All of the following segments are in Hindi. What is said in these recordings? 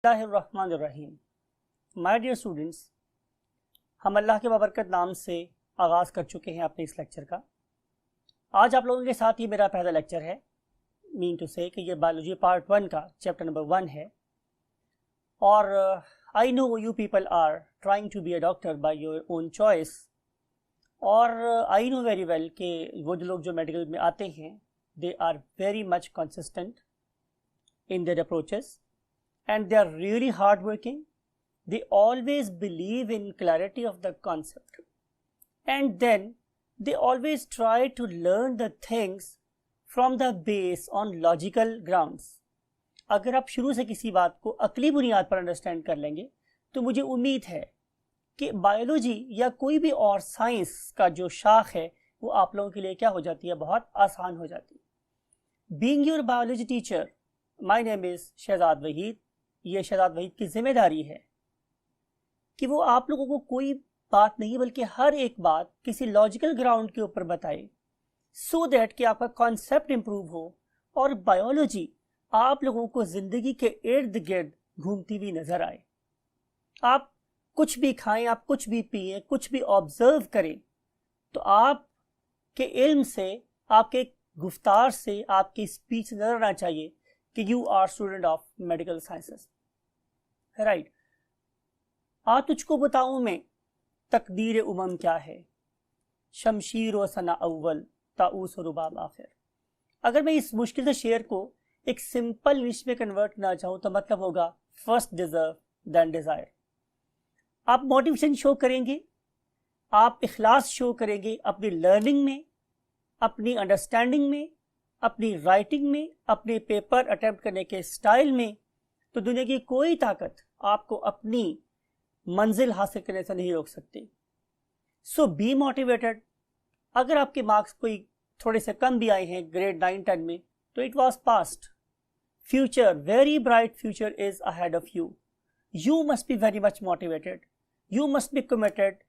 बिस्मिल्लाहिर्रहमानिर्रहीम। माय डियर स्टूडेंट्स, हम अल्लाह के बाबरकत नाम से आगाज़ कर चुके हैं अपने इस लेक्चर का। आज आप लोगों के साथ ये मेरा पहला लेक्चर है। मीन टू से कि ये बायोलॉजी पार्ट 1 का चैप्टर नंबर 1 है। और I know you people are trying to be a doctor by your own choice. और आई नो वेरी वेल कि वो जो लोग जो मेडिकल में आते हैं they are very much consistent in their approaches and they are really hardworking. They always believe in clarity of the concept, and then they always try to learn the things from the base on logical grounds. अगर आप शुरू से किसी बात को अकली बुनियाद पर अंडरस्टैंड कर लेंगे तो मुझे उम्मीद है कि बायोलॉजी या कोई भी और साइंस का जो शाख है वो आप लोगों के लिए क्या हो जाती है, बहुत आसान हो जाती है। Being your biology teacher, my name is Shahzad Waheed. ये शहजाद वहीद की जिम्मेदारी है कि वो आप लोगों को कोई बात नहीं बल्कि हर एक बात किसी लॉजिकल ग्राउंड के ऊपर बताए, सो दैट कि आपका कॉन्सेप्ट इंप्रूव हो और बायोलॉजी आप लोगों को जिंदगी के इर्द गिर्द घूमती हुई नजर आए। आप कुछ भी खाएं, आप कुछ भी पिए, कुछ भी ऑब्जर्व करें तो आपके इल्म से, आपके गुफ्तार से, आपकी स्पीच नजर आना चाहिए कि you are student of medical sciences, right. आ तुझको बताऊं मैं तकदीर उमम क्या है, शमशीर व सना अव्वल ताऊस और रुबाब आखिर। अगर मैं इस मुश्किल से शेर को एक सिंपल इंग्लिश में कन्वर्ट करना चाहूं तो मतलब होगा फर्स्ट डिजर्व देन डिजायर। आप मोटिवेशन शो करेंगे, आप इखलास शो करेंगे अपनी लर्निंग में, अपनी अंडरस्टैंडिंग में, अपनी राइटिंग में, अपने पेपर अटेम्प्ट करने के स्टाइल में, तो दुनिया की कोई ताकत आपको अपनी मंजिल हासिल करने से नहीं रोक सकती। सो बी मोटिवेटेड। अगर आपके मार्क्स कोई थोड़े से कम भी आए हैं ग्रेड 9-10 में तो it was past. Future, very bright future is ahead of you. You must be very much motivated, you must be committed.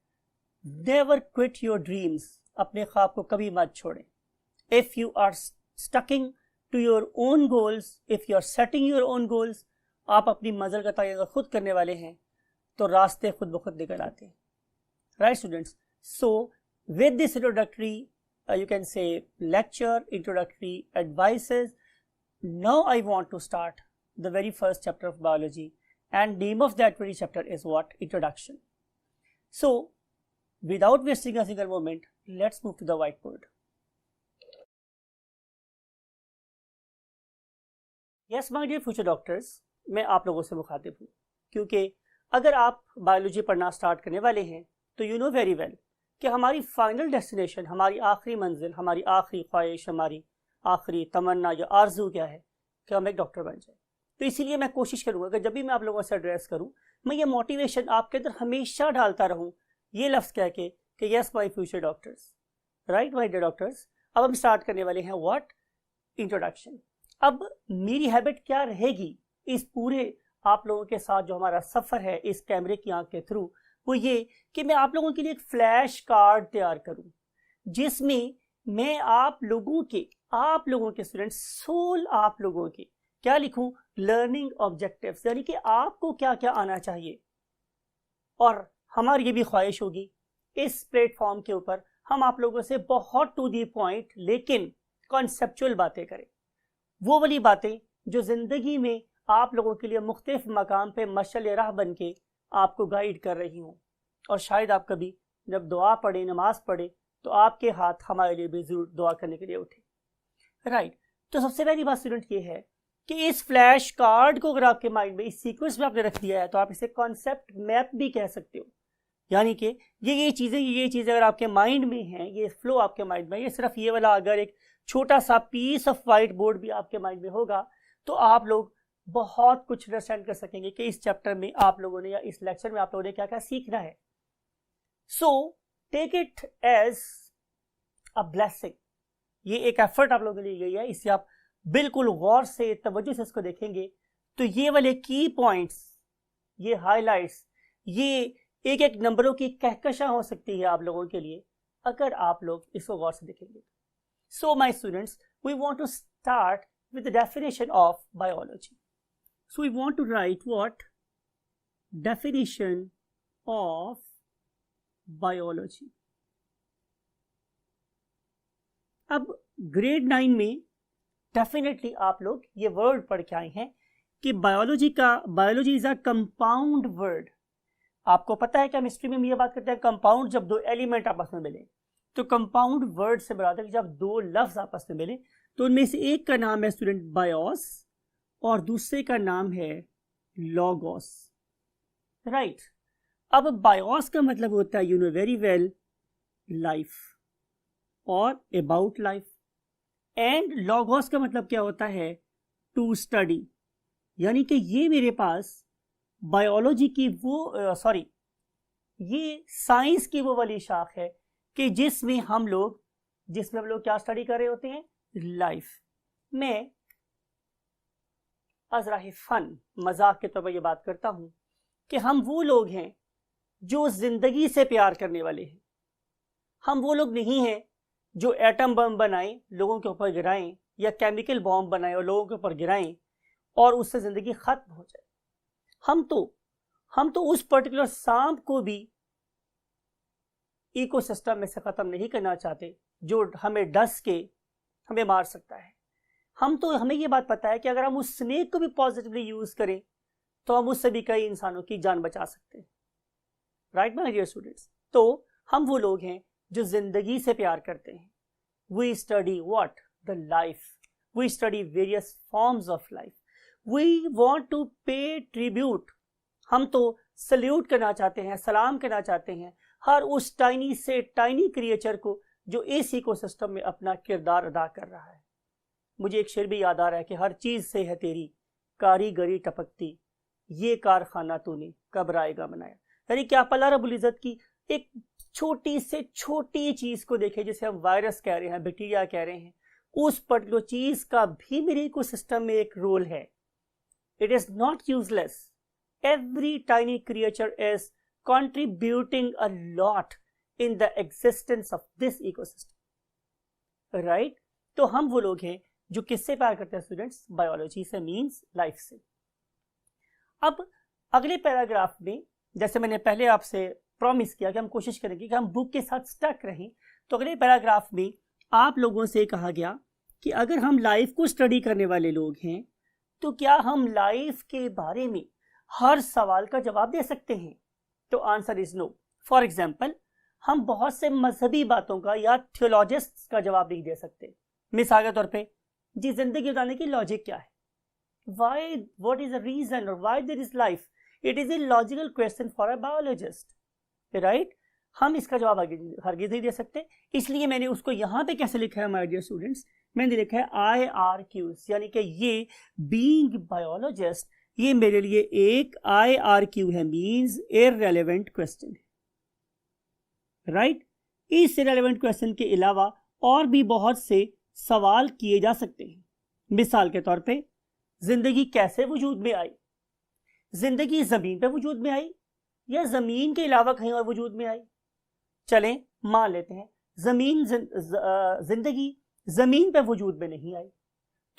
Never quit your dreams. अपने ख्वाब को कभी मत छोड़ें। If you are sticking to your own goals, if you are setting your own goals, आप अपनी मंजिल का तय खुद करने वाले हैं तो रास्ते खुद ब खुद निकल आते हैं, right students. So with this introductory you can say lecture, introductory advices, now I want to start the very first chapter of biology, and name of that very chapter is what? Introduction. So without wasting a single moment, let's move to the whiteboard. Yes my dear future doctors, मैं आप लोगों से मुखातिब हूँ क्योंकि अगर आप बायोलॉजी पढ़ना स्टार्ट करने वाले हैं तो यू नो वेरी वेल कि हमारी फाइनल डेस्टिनेशन, हमारी आखिरी मंजिल, हमारी आखिरी ख्वाहिश, हमारी आखिरी तमन्ना या आरजू क्या है कि हम एक डॉक्टर बन जाए। तो इसीलिए मैं कोशिश करूँगा कि जब भी मैं आप लोगों से एड्रेस करूँ मैं ये मोटिवेशन आपके अंदर हमेशा डालता रहूँ, ये लफ्ज़ कह के कि yes my future doctors, right my dear doctors. अब हम स्टार्ट करने वाले हैं व्हाट? इंट्रोडक्शन। अब मेरी हैबिट क्या रहेगी इस पूरे आप लोगों के साथ जो हमारा सफ़र है इस कैमरे की आंख के थ्रू, वो ये कि मैं आप लोगों के लिए एक फ्लैश कार्ड तैयार करूं जिसमें मैं आप लोगों के स्टूडेंट्स, सोल आप लोगों के क्या लिखूं? लर्निंग ऑब्जेक्टिव्स, यानी कि आपको क्या क्या आना चाहिए। और हमारी ये भी ख्वाहिश होगी इस प्लेटफॉर्म के ऊपर हम आप लोगों से बहुत टू दी पॉइंट लेकिन कॉन्सेप्चुअल बातें करें, वो वाली बातें जो जिंदगी में आप लोगों के लिए मुख्तलिफ मकाम पे मशअल राह बन के आपको गाइड कर रही हूँ। और शायद आप कभी जब दुआ पढ़े, नमाज पढ़े तो आपके हाथ हमारे लिए भी जरूर दुआ करने के लिए उठे, राइट। तो सबसे पहली बात स्टूडेंट ये है कि इस फ्लैश कार्ड को अगर आपके माइंड में इस सीक्वेंस में आपने रख दिया है तो आप इसे कॉन्सेप्ट मैप भी कह सकते हो। यानी कि ये चीज़ें अगर आपके माइंड में हैं, ये फ्लो आपके माइंड में, ये सिर्फ ये वाला अगर एक छोटा सा पीस ऑफ वाइट बोर्ड भी आपके माइंड में होगा तो आप लोग बहुत कुछ अंडरस्टैंड कर सकेंगे कि इस चैप्टर में आप लोगों ने या इस लेक्चर में आप लोगों ने क्या क्या सीखना है। So take it as a blessing. ये एक एफर्ट आप लोगों के लिए गई है, इसे आप बिल्कुल गौर से तवज्जो से इसको देखेंगे तो ये वाले की पॉइंट्स, ये हाईलाइट्स, ये एक एक नंबरों की कहकशां हो सकती है आप लोगों के लिए अगर आप लोग इसको गौर से देखेंगे। So my students, we want to start with the definition of biology. So we want to write what? Definition of biology. अब ग्रेड 9 में डेफिनेटली आप लोग ये वर्ड पढ़ के आए हैं कि biology is a compound word. आपको पता है केमिस्ट्री में हम ये बात करते हैं कंपाउंड जब दो एलिमेंट आपस में मिले. तो कंपाउंड वर्ड से बराबर जब दो लफ्ज आपस में मिले तो उनमें से एक का नाम है स्टूडेंट बायोस और दूसरे का नाम है लॉगोस. राइट. अब बायोस का मतलब होता है you know very well life और अबाउट लाइफ. एंड लॉगोस का मतलब क्या होता है? To study. यानी कि ये मेरे पास बायोलॉजी की ये साइंस की वो वाली शाख है कि जिसमें हम लोग क्या स्टडी कर रहे होते हैं? लाइफ. मैं अज़राए फन मजाक के तौर पर यह बात करता हूं कि हम वो लोग हैं जो जिंदगी से प्यार करने वाले हैं. हम वो लोग नहीं हैं जो एटम बम बनाएं लोगों के ऊपर गिराएं या केमिकल बॉम्ब बनाएं और लोगों के ऊपर गिराएं और उससे जिंदगी खत्म हो जाए. हम तो उस पर्टिकुलर सांप को भी इकोसिस्टम में से खत्म नहीं करना चाहते जो हमें डस के हमें मार सकता है. हमें ये बात पता है कि अगर हम उस स्नेक को भी पॉजिटिवली यूज करें तो हम उससे भी कई इंसानों की जान बचा सकते हैं. Right my dear students. तो हम वो लोग हैं जो जिंदगी से प्यार करते हैं. We study what? The life. We study various forms of life. We want to pay tribute. हम तो सल्यूट करना चाहते हैं, सलाम करना चाहते हैं हर उस टाइनी से टाइनी क्रिएचर को जो इस इकोसिस्टम में अपना किरदार अदा कर रहा है. मुझे एक शेर भी याद आ रहा है कि हर चीज से है तेरी कारीगरी टपकती, ये कारखाना तूने कब रायगा बनाया. यानी कि आप अल्लाह रब्बुल इज्जत की एक छोटी से छोटी चीज को देखें, जिसे हम वायरस कह रहे हैं, बैक्टीरिया कह रहे हैं, उस पर्टिकुलर चीज का भी मेरे इकोसिस्टम में एक रोल है. It is not useless. Every tiny creature is contributing a lot in the existence of this ecosystem. Right? तो हम वो लोग हैं जो किससे प्यार करते हैं स्टूडेंट्स? बायोलॉजी से, मीन्स लाइफ से. अब अगले पैराग्राफ में जैसे मैंने पहले आपसे प्रॉमिस किया कि हम कोशिश करेंगे कि हम बुक के साथ स्टक रहें, तो अगले पैराग्राफ में आप लोगों से कहा गया कि अगर हम लाइफ को स्टडी करने वाले लोग हैं तो क्या हम लाइफ के बारे में हर सवाल का जवाब दे सकते हैं? तो answer is no. For example, हम बहुत से मजहबी बातों का या थियोलॉजिस्ट का जवाब नहीं दे सकते. मिसाल के तौर पे जी जिंदगी बताने की लॉजिक क्या है? Why, what is the reason और why there is life? It is a logical question for a biologist. Right? हम इसका जवाब हरगिज नहीं दे सकते. इसलिए मैंने उसको यहाँ पे कैसे लिखा है माय डियर स्टूडेंट्स? मैंने लिखा है IRQs, यानी कि ये बीइंग बायोलॉजिस्ट ये मेरे लिए एक IRQ है, मीन्स इररेलेवेंट क्वेश्चन है. राइट? इस इररेलेवेंट क्वेश्चन के अलावा और भी बहुत से सवाल किए जा सकते हैं. मिसाल के तौर पे जिंदगी कैसे वजूद में आई? जिंदगी जमीन पे वजूद में आई या जमीन के अलावा कहीं और वजूद में आई? चलें मान लेते हैं जिंदगी जमीन पे वजूद में नहीं आई,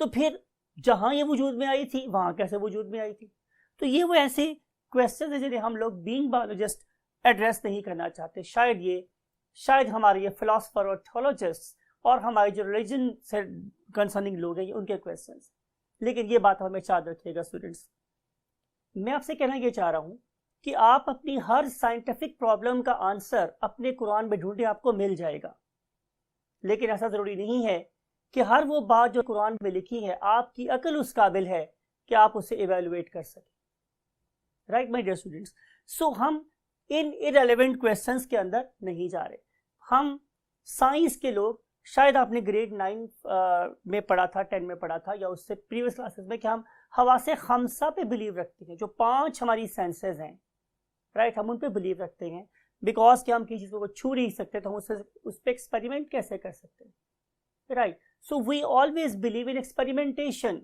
तो फिर जहां ये वजूद में आई थी वहां कैसे वजूद में आई थी? तो ये वो ऐसे क्वेश्चन है जिन्हें हम लोग बीइंग बायोलॉजिस्ट एड्रेस नहीं करना चाहते. शायद हमारे ये फिलोसफर और थियोलॉजिस्ट और हमारे जो रिलीजन से कंसर्निंग लोग हैं उनके क्वेश्चंस. लेकिन ये बात हमें याद रखिएगा स्टूडेंट्स, मैं आपसे कहना ये चाह रहा हूं कि आप अपनी हर साइंटिफिक प्रॉब्लम का आंसर अपने कुरान में ढूंढे, आपको मिल जाएगा. लेकिन ऐसा जरूरी नहीं है कि हर वो बात जो कुरान में लिखी है आपकी अकल उस काबिल है कि आप उसे इवेलुएट कर सकें. Right my dear students? So हम इन इररिलेवेंट क्वेश्चंस के अंदर नहीं जा रहे. हम साइंस के लोग, शायद आपने ग्रेड 9 में पढ़ा था, 10 में पढ़ा था या उससे प्रीवियस क्लासेस में, कि हम हवासे खमसा पे बिलीव रखते हैं. जो 5 हमारी सेंसेस हैं, राइट, हम उन पे बिलीव रखते हैं बिकॉज कि हम किसी चीज़ को छू नहीं सकते तो हम उस पर एक्सपेरिमेंट कैसे कर सकते हैं. Right? So we always believe in experimentation.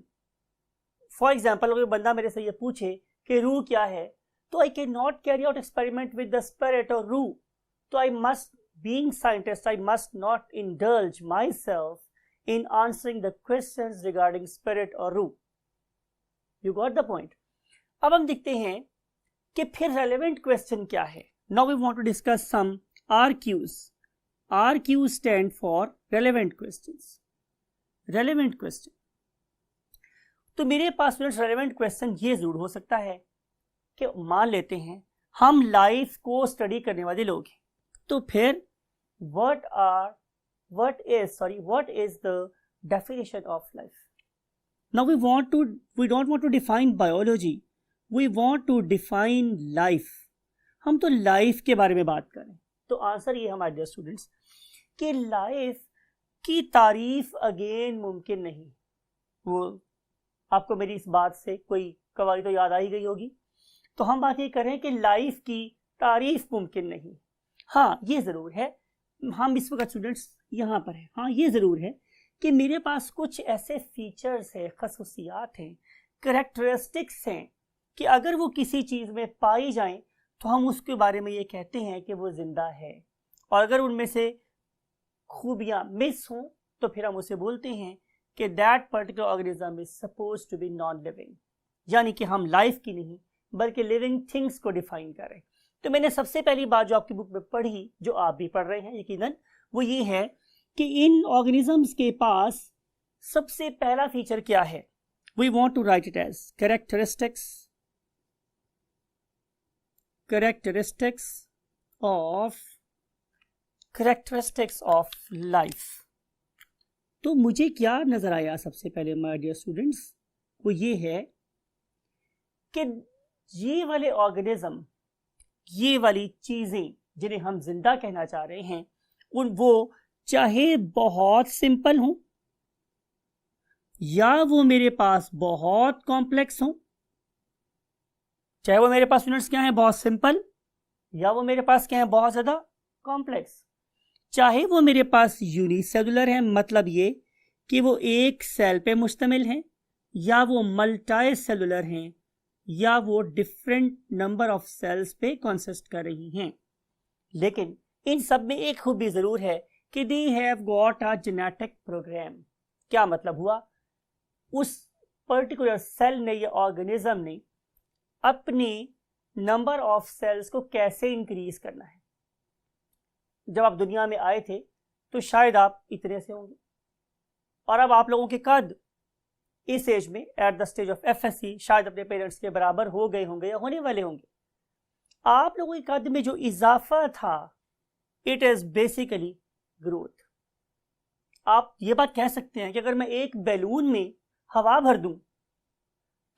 For example, अगर बंदा मेरे से ये पूछे कि रूह क्या है, तो I can not carry out experiment with the spirit और रूह. तो I must, being scientist, I must not indulge myself in answering the questions regarding spirit or ruh. You got the point? अब हम देखते हैं कि फिर रेलेवेंट क्वेश्चन क्या है। Now we want to discuss some RQs. RQ stand for relevant questions. Relevant question, तो मेरे पास रेलेवेंट क्वेश्चन ये जरूर हो सकता है कि मान लेते हैं हम लाइफ को स्टडी करने वाले लोग हैं, तो फिर what is the definition of life? Now we don't want to define biology, we want to define life. हम तो लाइफ के बारे में बात करें, तो आंसर ये हमारे डियर स्टूडेंट्स कि लाइफ की तारीफ अगेन मुमकिन नहीं। वो आपको मेरी इस बात से कोई कवाली तो याद आ ही गई होगी। तो हम बात ये करें कि लाइफ की तारीफ मुमकिन नहीं। हाँ ये ज़रूर है, हम इस वक्त स्टूडेंट्स यहाँ पर हैं, हाँ ये ज़रूर है कि मेरे पास कुछ ऐसे फीचर्स हैं, खसूसियात हैं, करेक्टरिस्टिक्स हैं कि अगर वो किसी चीज़ में पाई जाएं तो हम उसके बारे में ये कहते हैं कि वो जिंदा है, और अगर उनमें से खूबियाँ मिस हों तो फिर हम उसे बोलते हैं कि that particular organism is suppose to be non living, यानी कि हम लाइफ की नहीं बल्कि लिविंग थिंग्स को डिफाइन करें। तो मैंने सबसे पहली बात जो आपकी बुक में पढ़ी, जो आप भी पढ़ रहे हैं यकीनन, वो ये है कि इन ऑर्गेनिजम्स के पास सबसे पहला फीचर क्या है। We want to write it as characteristics of life. तो मुझे क्या नजर आया सबसे पहले माय डियर स्टूडेंट्स, वो ये है कि ये वाले ऑर्गेनिज्म, ये वाली चीजें जिन्हें हम जिंदा कहना चाह रहे हैं, वो चाहे बहुत सिंपल हो या वो मेरे पास बहुत कॉम्प्लेक्स हो, चाहे वो मेरे पास स्टूडेंट्स क्या है बहुत सिंपल या वो मेरे पास क्या है बहुत ज्यादा कॉम्प्लेक्स, चाहे वो मेरे पास यूनिसेलुलर है, मतलब ये कि वो एक सेल पे मुश्तमिल हैं, या वो मल्टी सेलुलर हैं, या वो डिफरेंट नंबर ऑफ सेल्स पे कंसिस्ट कर रही हैं। लेकिन इन सब में एक खूबी जरूर है कि they have got a genetic program. क्या मतलब हुआ, उस पर्टिकुलर सेल ने या ऑर्गेनिज्म ने अपने नंबर ऑफ सेल्स को कैसे इंक्रीज करना है। जब आप दुनिया में आए थे तो शायद आप इतने से होंगे, और अब आप लोगों के कद इस एज में at the stage of FSC शायद अपने पेरेंट्स के बराबर हो गए होंगे या होने वाले होंगे। आप लोगों के कद में जो इजाफा था, इट इज बेसिकली ग्रोथ। आप ये बात कह सकते हैं कि अगर मैं एक बैलून में हवा भर दूं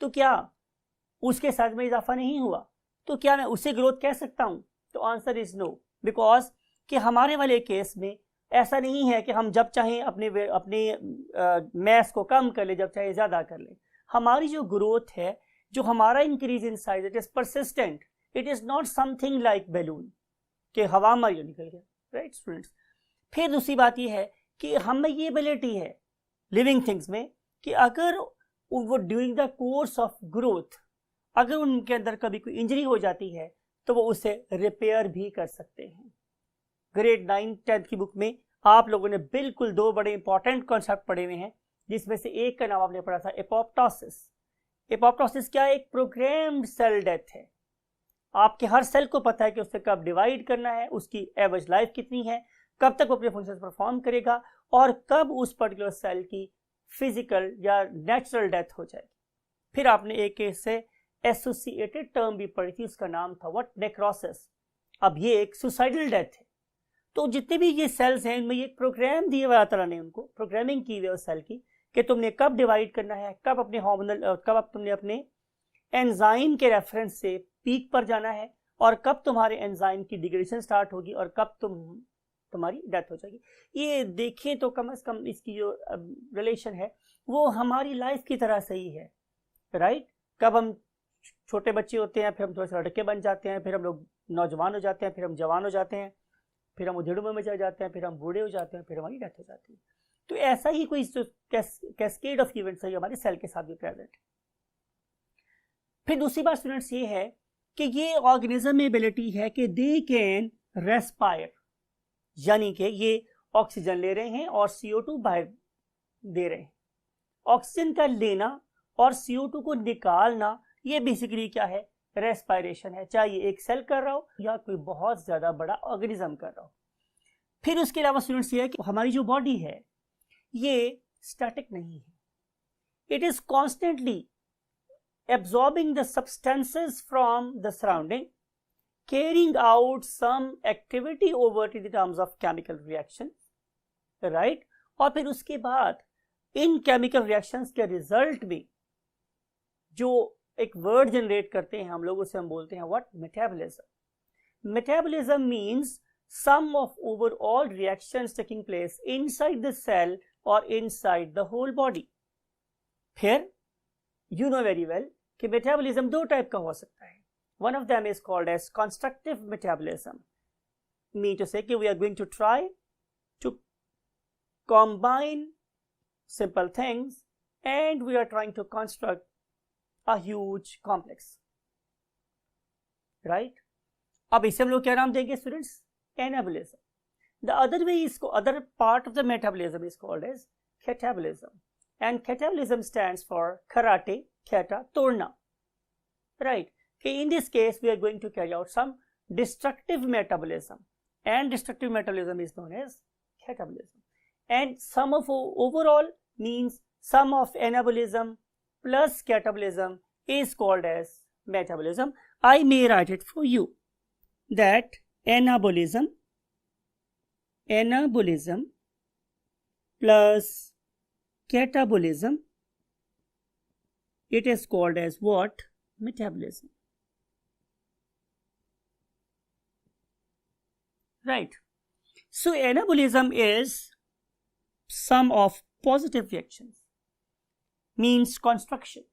तो क्या उसके साइज में इजाफा नहीं हुआ, तो क्या मैं उसे ग्रोथ कह सकता हूं? तो आंसर इज नो, बिकॉज कि हमारे वाले केस में ऐसा नहीं है कि हम जब चाहें अपने मैस को कम कर ले, जब चाहे ज्यादा कर ले। हमारी जो ग्रोथ है, जो हमारा increase in size, it is persistent, it is not something like balloon कि हवा हमारी निकल गया, राइट स्टूडेंट्स। फिर दूसरी बात यह है कि हमें ये एबिलिटी है लिविंग थिंग्स में कि अगर वो during the course of growth अगर उनके अंदर कभी कोई इंजरी हो जाती है तो वो उसे रिपेयर भी कर सकते हैं। ग्रेड 9-10 की बुक में आप लोगों ने बिल्कुल दो बड़े इंपॉर्टेंट कॉन्सेप्ट पढ़े हुए हैं, जिसमें से एक का नाम आपने पढ़ा था एपोप्टोसिस। एपोप्टोसिस क्या है? एक प्रोग्राम्ड सेल डेथ है। आपके हर सेल को पता है कि उसे कब डिवाइड करना है, उसकी एवरेज लाइफ कितनी है, कब तक वो अपने फंक्शन परफॉर्म करेगा, और कब उस पर्टिकुलर सेल की फिजिकल या नेचुरल डेथ हो जाएगी। फिर आपने एक से एसोसिएटेड टर्म भी पढ़ी थी, उसका नाम था व्हाट? नेक्रोसिस। अब ये एक सुसाइडल डेथ है। तो जितने भी ये सेल्स हैं इनमें ये प्रोग्राम दिए हुआ अल्लाह ने, उनको प्रोग्रामिंग की हुई है उस सेल की कि तुमने कब डिवाइड करना है, कब अपने हार्मोनल, कब तुमने अपने एंजाइम के रेफरेंस से पीक पर जाना है, और कब तुम्हारे एंजाइम की डिग्रेडेशन स्टार्ट होगी और कब तुम्हारी डेथ हो जाएगी। ये देखें तो कम से कम इसकी जो रिलेशन है वो हमारी लाइफ की तरह सही है, राइट। कब हम छोटे बच्चे होते हैं, फिर हम थोड़े से लड़के बन जाते हैं, फिर हम लोग नौजवान हो जाते हैं, फिर हम जवान हो जाते हैं, फिर हम उधेड़ में चले जाते हैं, फिर हम बूढ़े हो जाते हैं, फिर हमारी डेथ हो जाती है। तो ऐसा ही कोई कैस्केड ऑफ इवेंट्स है हमारे सेल के साथ भी प्रेजेंट है। फिर दूसरी बात स्टूडेंट्स ये है कि ये ऑर्गेनिज्म में एबिलिटी है कि दे कैन रेस्पायर, यानी कि ये ऑक्सीजन ले रहे हैं और CO2 बाहर दे रहे हैं। ऑक्सीजन का लेना और CO2 को निकालना ये बेसिकली क्या है, रेस्पायरेशन है, चाहे ये एक सेल कर रहा हो या कोई बहुत ज़्यादा बड़ा ऑर्गेनिज्म कर रहा हो। फिर उसके अलावा स्टूडेंट्स ये है कि हमारी जो बॉडी है ये स्टैटिक नहीं है, it is constantly absorbing the substances from the surrounding, carrying out some activity over in the terms of chemical reaction, right? और फिर उसके बाद इन केमिकल रिएक्शंस के रिजल्ट में जो एक वर्ड जनरेट करते हैं हम लोग, उसे हम बोलते हैं what, metabolism. Metabolism means sum of overall reactions taking place inside the cell और इनसाइड द होल बॉडी। फिर यू नो वेरी वेल कि मेटाबॉलिज्म दो टाइप का हो सकता है। One of them is called as constructive metabolism, mean to say कि we are going to try to combine simple things and we are trying to construct a huge complex, right? अब इसे हम लोग क्या नाम देंगे students, anabolism. The other way इसको, other part of the metabolism is called as catabolism, and catabolism stands for karate, cata तोड़ना, right? In this case we are going to carry out some destructive metabolism, and destructive metabolism is known as catabolism. And sum of overall means sum of anabolism plus catabolism is called as metabolism. I may write it for you that anabolism plus catabolism, it is called as what? Metabolism, right? So anabolism is sum of positive reactions, means construction,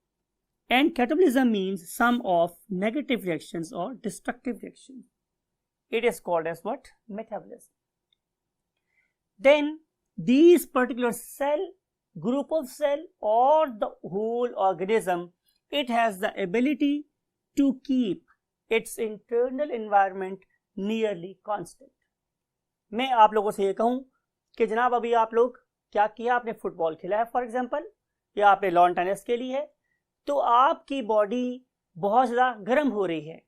and catabolism means sum of negative reactions or destructive reactions. It is called as what? Metabolism. Then these particular cell, group of cell or the whole organism, it has the ability to keep its internal environment nearly constant. मैं आप लोगों से ये कहूं कि जनाब अभी आप लोग क्या किया, आपने फुटबॉल खेला है फॉर एग्जांपल, या आपने लॉन टेनिस खेली है, तो आपकी बॉडी बहुत ज़्यादा गर्म हो रही है,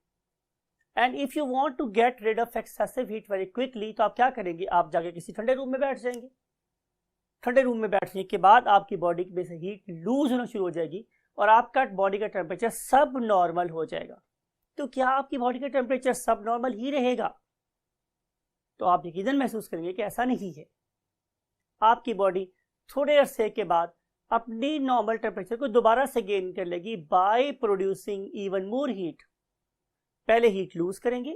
and if you want to get rid of excessive heat very quickly, तो आप क्या करेंगे, आप जाके किसी ठंडे रूम में बैठ जाएंगे। ठंडे रूम में बैठने के बाद आपकी बॉडी में से हीट लूज होना शुरू हो जाएगी और आपका बॉडी का टेम्परेचर सब नॉर्मल हो जाएगा। तो क्या आपकी बॉडी का टेम्परेचर सब नॉर्मल ही रहेगा? तो आप यकीनन महसूस करेंगे कि ऐसा नहीं है। आपकी बॉडी थोड़े अरसे के बाद अपनी नॉर्मल टेम्परेचर को दोबारा से गेन कर लेगी by producing even more heat. पहले हीट लूज करेंगे,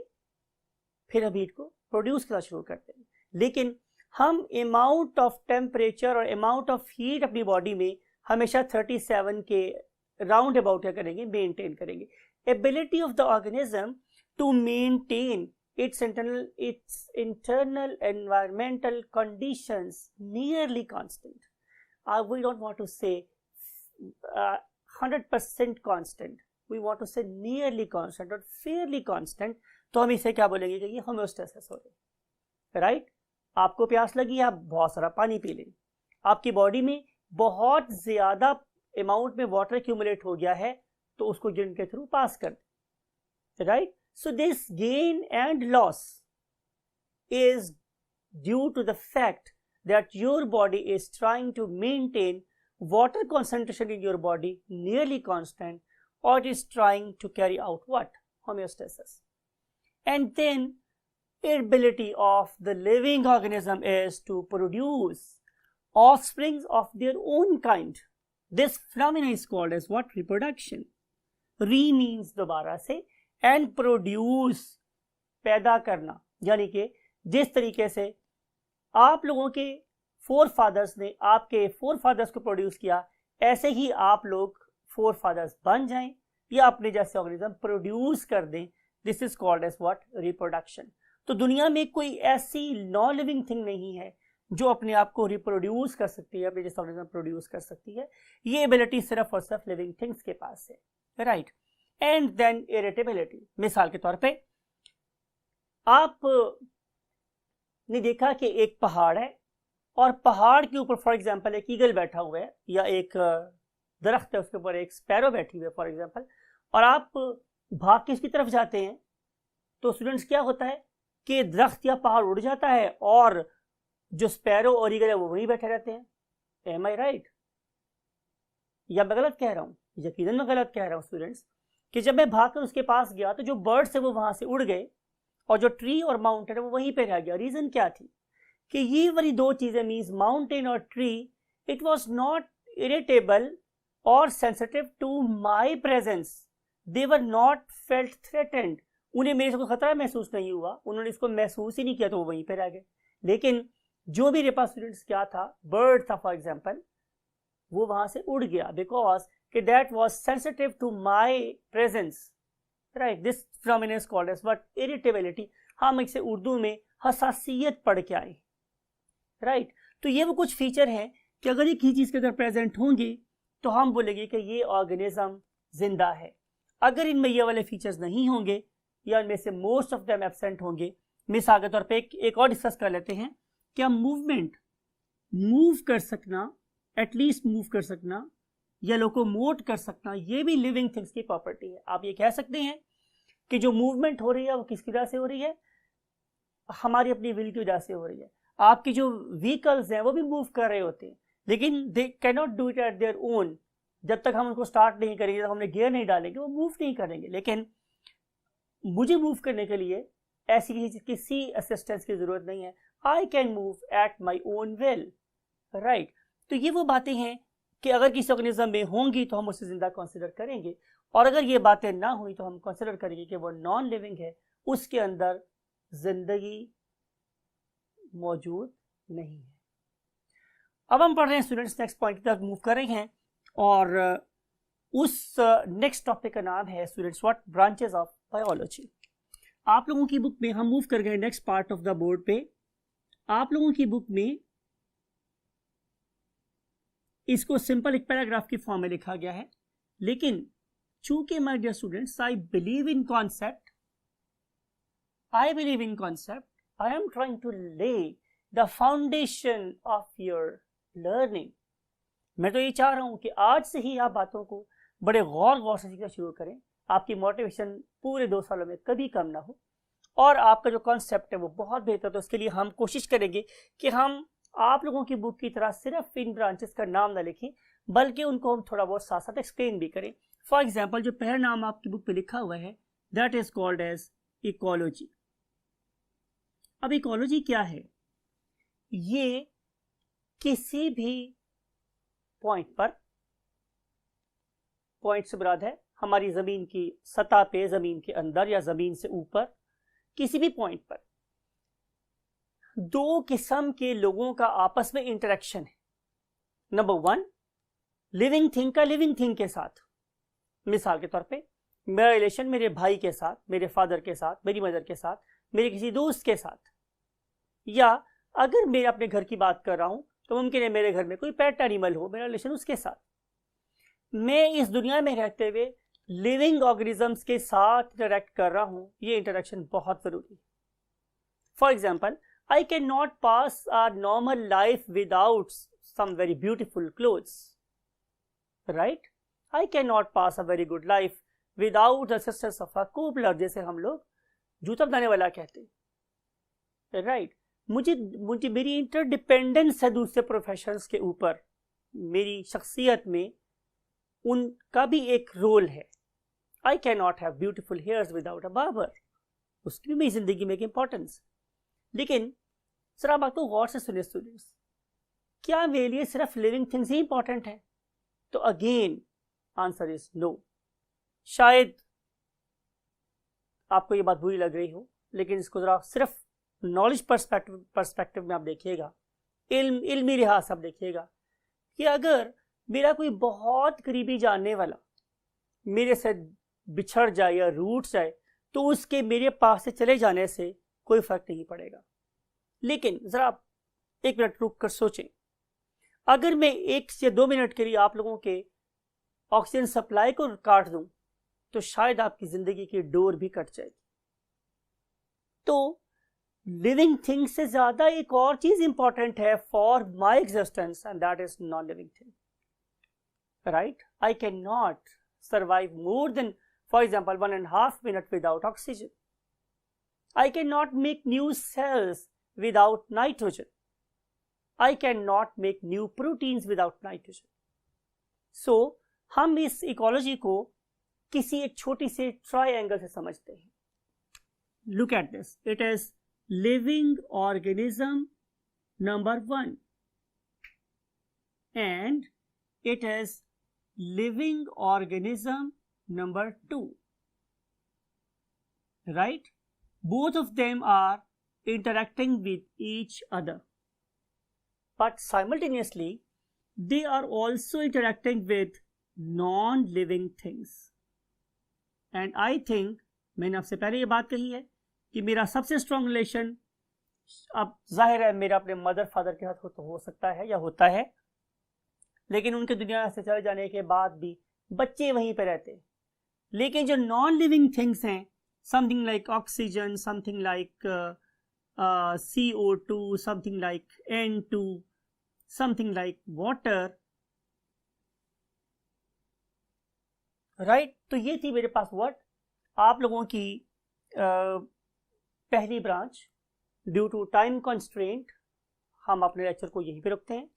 फिर हम हीट को प्रोड्यूस करना शुरू करते हैं, लेकिन हम अमाउंट ऑफ टेम्परेचर और अमाउंट ऑफ हीट अपनी बॉडी में हमेशा 37 के राउंड अबाउट क्या करेंगे, मेंटेन करेंगे। Ability of the organism to maintain its internal environmental conditions nearly constant. We don't want to say 100% constant, we want to say nearly constant or fairly constant. तो हम इसे क्या बोलेंगे कि ये होम्योस्टेसिस हो रही, राइट? आपको प्यास लगी, आप बहुत सारा पानी पी लें, आपकी बॉडी में बहुत ज़्यादा अमाउंट में वाटर एक्यूमुलेट हो गया है, तो उसको यूरिन के थ्रू पास कर दें, right? So this gain and loss is due to the fact that your body is trying to maintain water concentration in your body nearly constant, or it is trying to carry out what? Homeostasis. And then ability of the living organism is to produce offsprings of their own kind. This phenomenon is called as what? Reproduction. Re means दोबारा से, एंड प्रोड्यूस पैदा करना, यानी कि जिस तरीके से आप लोगों के फोर फादर्स ने आपके फोर फादर्स को प्रोड्यूस किया, ऐसे ही आप लोग फोर फादर्स बन जाएं या अपने जैसे ऑर्गेनिज्म प्रोड्यूस कर दें। This is called as what? Reproduction. तो दुनिया में कोई ऐसी नॉन लिविंग थिंग नहीं है जो अपने आप को रिप्रोड्यूस कर सकती है, अपने जैसे ऑर्गेनिज्म प्रोड्यूस कर सकती है। ये एबिलिटी सिर्फ और सिर्फ लिविंग थिंग्स के पास है, राइट? And then irritability. मिसाल के तौर पे आप ने देखा कि एक पहाड़ है और पहाड़ के ऊपर फॉर एग्जांपल एक ईगल बैठा हुआ है या एक दरख्त है, उसके ऊपर एक स्पैरो बैठी हुई है फॉर एग्जांपल, और आप भाग के इसकी तरफ जाते हैं तो स्टूडेंट्स क्या होता है कि दरख्त या पहाड़ उड़ जाता है और जो स्पैरो और ईगल है वो वहीं बैठे रहते हैं। एम आई राइट या मैं गलत कह रहा हूँ? यकीनन मैं गलत कह रहा हूँ स्टूडेंट्स, कि जब मैं भागकर उसके पास गया तो जो बर्ड्स है वो वहां से उड़ गए और जो ट्री और माउंटेन है वो वहीं पे रह गया। रीजन क्या थी कि ये वाली दो चीजें मीन्स माउंटेन और tree, it was not irritable और sensitive to my presence, they were not felt threatened, उन्हें मेरे से कोई खतरा महसूस नहीं हुआ, उन्होंने इसको महसूस ही नहीं किया तो वो वहीं पे रह गए। लेकिन जो भी मेरे पास स्टूडेंट्स क्या था, बर्ड था फॉर एग्जाम्पल, वो वहां से उड़ गया बिकॉज कि that was sensitive to my presence, right. This phenomenon is called as what, irritability. हम इसे उर्दू में हसासियत पढ़ के आए, राइट। तो ये वो कुछ फीचर हैं कि अगर एक ही चीज के अंदर प्रेजेंट होंगे तो हम बोलेंगे कि ये ऑर्गेनिज्म जिंदा है। अगर इनमें ये वाले फीचर्स नहीं होंगे या इनमें से मोस्ट ऑफ देम एब्सेंट होंगे, मिसाल के तौर पे एक और डिस्कस कर लेते हैं, क्या मूवमेंट, मूव कर सकना, एटलीस्ट मूव कर सकना या लोकोमोट कर सकना, ये भी लिविंग थिंग्स की प्रॉपर्टी है। आप ये कह सकते हैं कि जो मूवमेंट हो रही है वो किसकी वजह से हो रही है, हमारी अपनी विल की वजह से हो रही है। आपकी जो व्हीकल्स हैं वो भी मूव कर रहे होते हैं, लेकिन they can not do it at their own. जब तक हम उनको स्टार्ट नहीं करेंगे, जब हमने गियर नहीं डालेंगे, वो मूव नहीं करेंगे। लेकिन मुझे मूव करने के लिए ऐसी किसी असिस्टेंस की जरूरत नहीं है। I can move at my own will, right. तो ये वो बातें हैं कि अगर किसी ऑर्गेनिज्म में होंगी तो हम उसे जिंदा कंसिडर करेंगे, और अगर ये बातें ना हुई तो हम कंसिडर करेंगे कि वो नॉन लिविंग है, उसके अंदर जिंदगी मौजूद नहीं है। अब हम पढ़ रहे हैं स्टूडेंट्स, नेक्स्ट पॉइंट की तरफ मूव कर रहे हैं, और उस नेक्स्ट टॉपिक का नाम है students what, branches of biology. आप लोगों की बुक में हम मूव कर गए next part of the board पे। आप लोगों की बुक में इसको सिंपल एक पैराग्राफ की फॉर्म में लिखा गया है, लेकिन चूंकि my dear students I believe in concept, I am trying to lay the foundation of your learning. मैं तो ये चाह रहा हूं कि आज से ही आप बातों को बड़े गौर से सीखना शुरू करें, आपकी मोटिवेशन पूरे 2 सालों में कभी कम ना हो, और आपका जो कॉन्सेप्ट है वो बहुत बेहतर। तो उसके लिए हम कोशिश करेंगे कि हम आप लोगों की बुक की तरह सिर्फ इन ब्रांचेस का नाम ना लिखें, बल्कि उनको हम थोड़ा बहुत साथ साथ एक्सप्लेन भी करें। फॉर एग्जाम्पल, जो पहला नाम आपकी बुक पे लिखा हुआ है that is called as ecology. अब इकोलॉजी क्या है? ये किसी भी पॉइंट पर, पॉइंट से मुराद है हमारी जमीन की सतह पे, जमीन के अंदर या जमीन से ऊपर, किसी भी पॉइंट पर दो किस्म के लोगों का आपस में इंटरेक्शन है। नंबर 1, लिविंग थिंग का लिविंग थिंग के साथ। मिसाल के तौर पे मेरा रिलेशन मेरे भाई के साथ, मेरे फादर के साथ, मेरी मदर के साथ, मेरे किसी दोस्त के साथ, या अगर मैं अपने घर की बात कर रहा हूं तो मुमकिन है मेरे घर में कोई पेट एनिमल हो, मेरा रिलेशन उसके साथ। मैं इस दुनिया में रहते हुए लिविंग ऑर्गेनिजम्स के साथ इंटरेक्ट कर रहा हूं, ये इंटरेक्शन बहुत जरूरी है। For example, I cannot pass a normal life without some very beautiful clothes, right? I cannot pass a very good life without the assistance of a cobbler, जैसे हम लोग जूता बनाने वाला कहते हैं, right? मुझे मेरी इंटरडिपेंडेंस है दूसरे प्रोफेशंस के ऊपर, मेरी शख्सियत में उनका भी एक रोल है। I cannot have beautiful hairs without a barber, उसकी भी मेरी जिंदगी में एक इंपॉर्टेंस। लेकिन सर बात तो गौर से सुनिए स्टूडेंट्स, क्या मेरे लिए सिर्फ लिविंग थिंग्स ही इंपॉर्टेंट है? तो अगेन आंसर इज नो। शायद आपको ये बात बुरी लग रही हो, लेकिन इसको जरा सिर्फ नॉलेज पर्सपेक्टिव में आप देखिएगा, इल्मी लिहाज से आप देखिएगा कि अगर मेरा कोई बहुत करीबी जानने वाला मेरे से बिछड़ जाए या रूठ जाए तो उसके मेरे पास से चले जाने से कोई फर्क नहीं पड़ेगा। लेकिन जरा आप 1 मिनट रुक कर सोचें, अगर मैं 1 से 2 मिनट के लिए आप लोगों के ऑक्सीजन सप्लाई को काट दूं तो शायद आपकी जिंदगी की डोर भी कट जाएगी। तो लिविंग थिंग से ज्यादा एक और चीज इंपॉर्टेंट है for my existence, and that is non living thing, right? I can not survive more than For example, 1.5 minutes without oxygen. I cannot make new cells without nitrogen. I cannot make new proteins without nitrogen. So, हम इस इकोलॉजी को किसी एक छोटी से ट्रायंगल से समझते हैं. Look at this. It is living organism number 1 and it is living organism number 2, right? Both of them are interacting with each other, but simultaneously they are also interacting with non-living things. And I think मैंने आपसे पहले ये बात कही है कि मेरा सबसे स्ट्रॉन्ग रिलेशन, अब जाहिर है मेरा अपने मदर फादर के साथ हो सकता है या होता है, लेकिन उनके दुनिया से चले जाने के बाद भी बच्चे वहीं पे रहते हैं. लेकिन जो नॉन लिविंग थिंग्स हैं, something like oxygen, something like CO2, something like N2, something like water, right. तो ये थी मेरे पास वर्ड. आप लोगों की पहली branch. Due to time constraint हम अपने लेक्चर को यहीं पे रखते हैं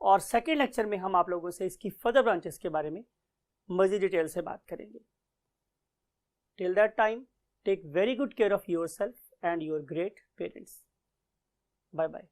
और सेकेंड लेक्चर में हम आप लोगों से इसकी फर्दर ब्रांचेस के बारे में मज़ीद डिटेल से बात करेंगे. Till that time, take very good care of yourself and your great parents. Bye bye.